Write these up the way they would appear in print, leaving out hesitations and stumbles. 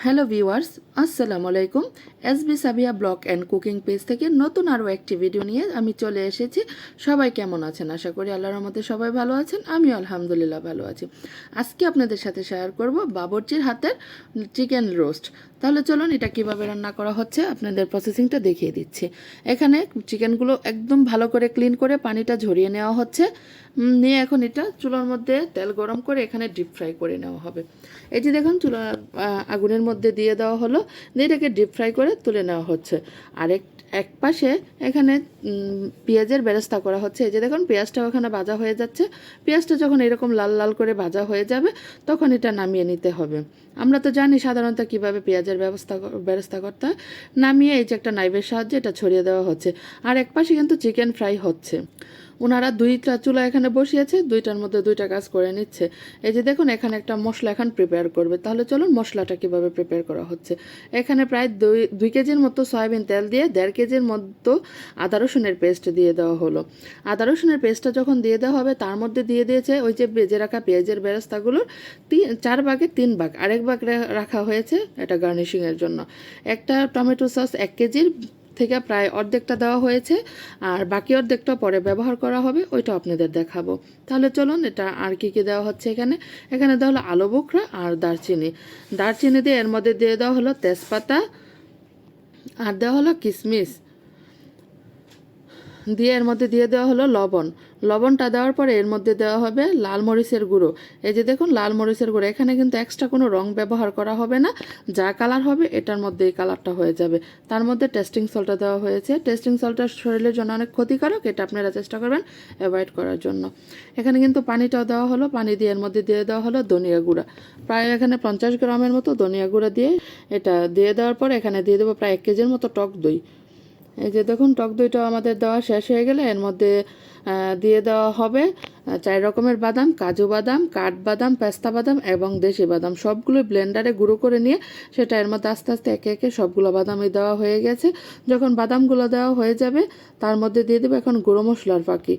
Hello viewers, আসসালামু আলাইকুম। SB Sabiya blog and cooking page থেকে নতুন আরও একটি ভিডিও নিয়ে আমি চলে এসেছি। সবাই কেমন আছেন? আশা করি আল্লাহর রহমতে সবাই ভালো আছেন। আমিও আলহামদুলিল্লাহ ভালো আছি। আজকে আপনাদের সাথে শেয়ার করব বাবুর্চির হাতের চিকেন রোস্ট। তাহলে চলুন এটা কিভাবে রান্না করা হচ্ছে আপনাদের প্রসেসিংটা দেখিয়ে দিচ্ছি। এখানে চিকেনগুলো একদম ভালো করে ক্লিন করে পানিটা ঝরিয়ে নেওয়া হচ্ছে। নিয়ে এখন এটা চুলার মধ্যে তেল গরম করে এখানে ডিপ ফ্রাই করে নেওয়া হবে। এই যে দেখুন আগুনের মধ্যে দিয়ে দেওয়া হলো, দিয়ে এটাকে ডিপ ফ্রাই করে তুলে নেওয়া হচ্ছে। আর এক পাশে এখানে পেঁয়াজের বেরেস্তা করা হচ্ছে। এই যে দেখুন পেঁয়াজটাও এখানে ভাজা হয়ে যাচ্ছে। পেঁয়াজটা যখন এরকম লাল লাল করে ভাজা হয়ে যাবে তখন এটা নামিয়ে নিতে হবে। আমরা তো জানি সাধারণত কীভাবে পেঁয়াজের বেরেস্তা করতে হয়। নামিয়ে এই যে একটা নাইফের সাহায্যে এটা ছড়িয়ে দেওয়া হচ্ছে। আর এক পাশে কিন্তু চিকেন ফ্রাই হচ্ছে। ওনারা দুইটা চুলা এখানে বসিয়েছে, দুইটার মধ্যে দুইটা কাজ করে নিচ্ছে। এই যে দেখুন এখানে একটা মশলা এখন প্রিপেয়ার করবে। তাহলে চলুন মশলাটা কীভাবে প্রিপেয়ার করা হচ্ছে। এখানে প্রায় দুই কেজির মতো সয়াবিন তেল দিয়ে 1.5 কেজির মতো আদা রসুনের পেস্ট দিয়ে দেওয়া হলো। আদা রসুনের পেস্টটা যখন দিয়ে দেওয়া হবে তার মধ্যে দিয়ে দিয়েছে ওই যে ভেজে রাখা পেঁয়াজের বেরেস্তাগুলোর 4 ভাগে 3 ভাগ, আরেক ভাগ রাখা হয়েছে এটা গার্নিশিংয়ের জন্য। একটা টমেটো সস 1 কেজির থেকে প্রায় অর্ধেকটা দেওয়া হয়েছে, আর বাকি অর্ধেকটা পরে ব্যবহার করা হবে, ওইটা আপনাদের দেখাবো। তাহলে চলুন এটা আর কি কি দেওয়া হচ্ছে। এখানে দেওয়া হলো আলু বোখরা আর দারচিনি দিয়ে এর মধ্যে দিয়ে দেওয়া হলো তেজপাতা আর দেওয়া হলো কিশমিশ দিয়ে এর মধ্যে দিয়ে দেওয়া হলো লবণটা দেওয়ার পরে এর মধ্যে দেওয়া হবে লাল মরিচের গুঁড়ো। এই যে দেখুন লাল মরিচের গুঁড়ো, এখানে কিন্তু এক্সট্রা কোনো রং ব্যবহার করা হবে না, যা কালার হবে এটার মধ্যে এই কালারটা হয়ে যাবে। তার মধ্যে টেস্টিং সল্টটা দেওয়া হয়েছে। টেস্টিং সল্টটা শরীরের জন্য অনেক ক্ষতিকারক, এটা আপনারা চেষ্টা করবেন অ্যাভয়েড করার জন্য। এখানে কিন্তু পানিটাও দেওয়া হলো, পানি দিয়ে এর মধ্যে দিয়ে দেওয়া হলো ধনিয়া গুঁড়া, প্রায় এখানে 50 গ্রামের মতো ধনিয়া গুঁড়া দিয়ে এটা দিয়ে দেওয়ার পর এখানে দিয়ে দেবো প্রায় 1 কেজির মতো টক দই। এই যে দেখুন টক দইটা আমাদের দেওয়া শেষ হয়ে গেলে এর মধ্যে দিয়ে দেওয়া হবে 4 রকমের বাদাম, কাজু বাদাম, কাঠবাদাম, পেস্তা বাদাম এবং দেশি বাদাম, সবগুলো ব্লেন্ডারে গুঁড়ো করে নিয়ে সেটা এর মধ্যে আস্তে আস্তে একে একে সবগুলো বাদামই দেওয়া হয়ে গেছে। যখন বাদামগুলো দেওয়া হয়ে যাবে তার মধ্যে দিয়ে দেবো এখন গুঁড়ো মশলার ফাঁকি।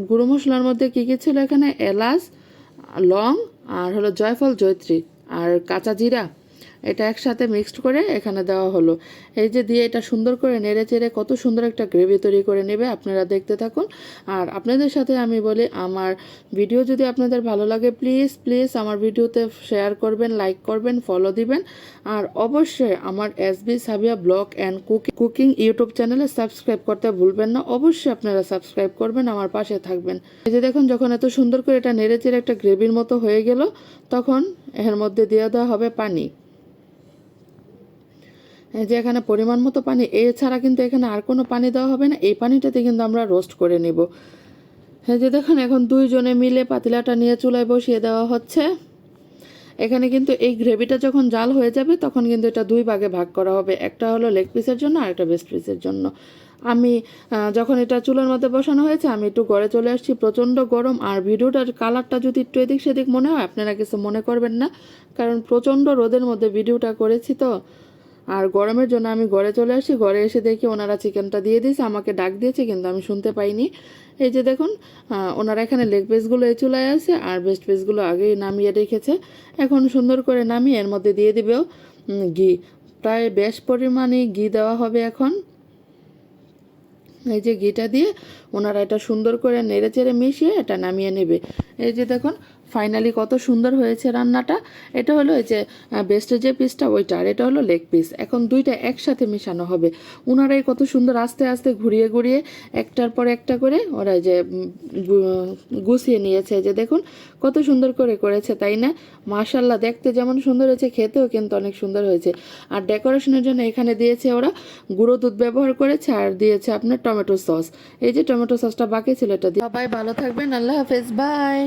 গুঁড়ো মশলার মধ্যে কী কী ছিল এখানে এলাচ, লং আর হলো জয়ফল, জয়ত্রী আর কাঁচা জিরা, এটা একসাথে মিক্সড করে এখানে দেওয়া হলো। এই যে দিয়ে এটা সুন্দর করে নেড়ে চেড়ে কত সুন্দর একটা গ্রেভি তৈরি করে নেবে, আপনারা দেখতে থাকুন। আর আপনাদের সাথে আমি বলি আমার ভিডিও যদি আপনাদের ভালো লাগে প্লিজ আমার ভিডিওতে শেয়ার করবেন, লাইক করবেন, ফলো দিবেন। আর অবশ্যই আমার SB Sabiya blog and cooking YouTube চ্যানেলে সাবস্ক্রাইব করতে ভুলবেন না। অবশ্যই আপনারা সাবস্ক্রাইব করবেন, আমার পাশে থাকবেন। এই যে দেখুন যখন এত সুন্দর করে এটা নেড়ে চেড়ে একটা গ্রেভির মতো হয়ে গেল তখন এর মধ্যে দিয়ে দেওয়া হবে পানি। যে এখানে পরিমাণ মতো পানি, এছাড়া কিন্তু এখানে আর কোনো পানি দেওয়া হবে না। এই পানিটাতে কিন্তু আমরা রোস্ট করে নেব। এই যে দেখুন এখন দুইজনে মিলে পাতিলাটা নিয়ে চুলায় বসিয়ে দেওয়া হচ্ছে। এখানে কিন্তু এই গ্রেভিটা যখন জাল হয়ে যাবে তখন কিন্তু এটা 2 ভাগে ভাগ করা হবে, একটা হলো লেগ পিসের জন্য আর একটা বেস্ট পিসের জন্য। আমি যখন এটা চুলার মধ্যে বসানো হয়েছে আমি একটু ঘরে চলে আসছি, প্রচণ্ড গরম। আর ভিডিওটার কালারটা যদি একটু এদিক সেদিক মনে হয় আপনারা কিছু মনে করবেন না, কারণ প্রচণ্ড রোদের মধ্যে ভিডিওটা করেছি তো। আর গরমের জন্য আমি ঘরে চলে আসি, ঘরে এসে দেখি ওনারা চিকেনটা দিয়ে দিয়েছে, আমাকে ডাক দিয়েছে কিন্তু আমি শুনতে পাইনি। এই যে দেখুন ওনারা এখানে লেগ পিসগুলো এই চুলায় আছে আর বেস্ট পিসগুলো আগেই নামিয়ে রেখেছে। এখন সুন্দর করে নামিয়ে এর মধ্যে দিয়ে দিবেও ঘি, প্রায় বেশ পরিমাণে ঘি দেওয়া হবে এখন। এই যে ঘিটা দিয়ে ওনারা এটা সুন্দর করে নেড়ে চেড়ে মিশিয়ে এটা নামিয়ে নেবে। এই যে দেখুন ফাইনালি কত সুন্দর হয়েছে রান্নাটা। এটা হলো এই যে বেস্টের যে পিসটা ওইটা, আর এটা হলো লেগ পিস। এখন দুইটা একসাথে মেশানো হবে। ওনারাই কত সুন্দর আস্তে আস্তে ঘুরিয়ে ঘুরিয়ে একটার পর একটা করে ওরা যে গুছিয়ে নিয়েছে। যে দেখুন কত সুন্দর করে করেছে, তাই না? মাশাল্লাহ, দেখতে যেমন সুন্দর হয়েছে খেতেও কিন্তু অনেক সুন্দর হয়েছে। আর ডেকোরেশনের জন্য এখানে দিয়েছে ওরা গুঁড়ো দুধ ব্যবহার করেছে আর দিয়েছে আপনার টমেটো সস। এই যে টমেটো সসটা বাকি ছিল এটা দিয়ে। সবাই ভালো থাকবেন, আল্লাহ হাফেজ, বাই।